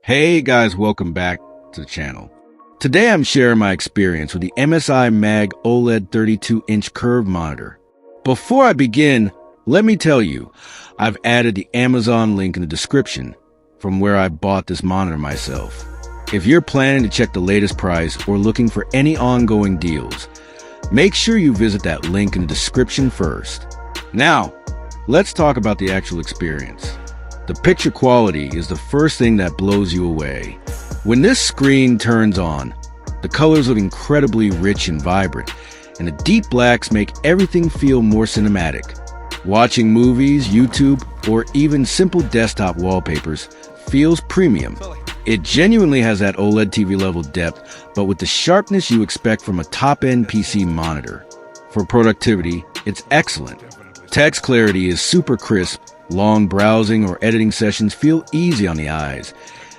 Hey guys, welcome back to the channel. Today I'm sharing my experience with the MSI MAG OLED 32-inch curved monitor. Before I begin, let me tell you, I've added the Amazon link in the description from where I bought this monitor myself. If you're planning to check the latest price or looking for any ongoing deals, make sure you visit that link in the description first. Now, let's talk about the actual experience. The picture quality is the first thing that blows you away. When this screen turns on, the colors look incredibly rich and vibrant, and the deep blacks make everything feel more cinematic. Watching movies, YouTube, or even simple desktop wallpapers feels premium. It genuinely has that OLED TV level depth, but with the sharpness you expect from a top-end PC monitor. For productivity, it's excellent. Text clarity is super crisp. Long browsing or editing sessions feel easy on the eyes,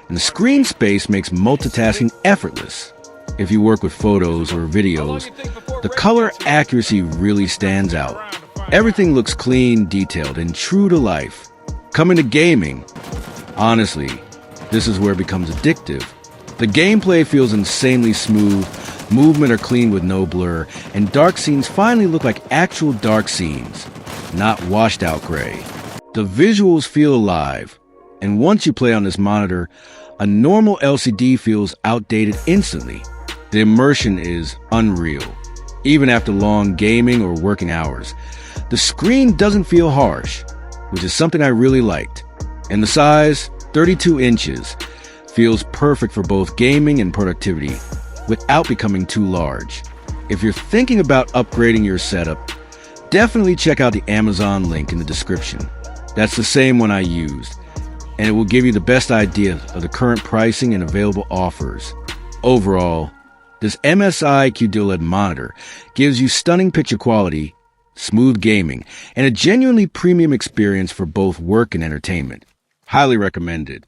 and the screen space makes multitasking effortless. If you work with photos or videos, the color accuracy really stands out. Everything looks clean, detailed, and true to life. Coming to gaming, honestly, this is where it becomes addictive. The gameplay feels insanely smooth, movement are clean with no blur, and dark scenes finally look like actual dark scenes, not washed out gray. The visuals feel alive, and once you play on this monitor, a normal LCD feels outdated instantly. The immersion is unreal, even after long gaming or working hours. The screen doesn't feel harsh, which is something I really liked. And the size, 32 inches, feels perfect for both gaming and productivity, without becoming too large. If you're thinking about upgrading your setup, definitely check out the Amazon link in the description. That's the same one I used, and it will give you the best idea of the current pricing and available offers. Overall, this MSI QD-OLED monitor gives you stunning picture quality, smooth gaming, and a genuinely premium experience for both work and entertainment. Highly recommended.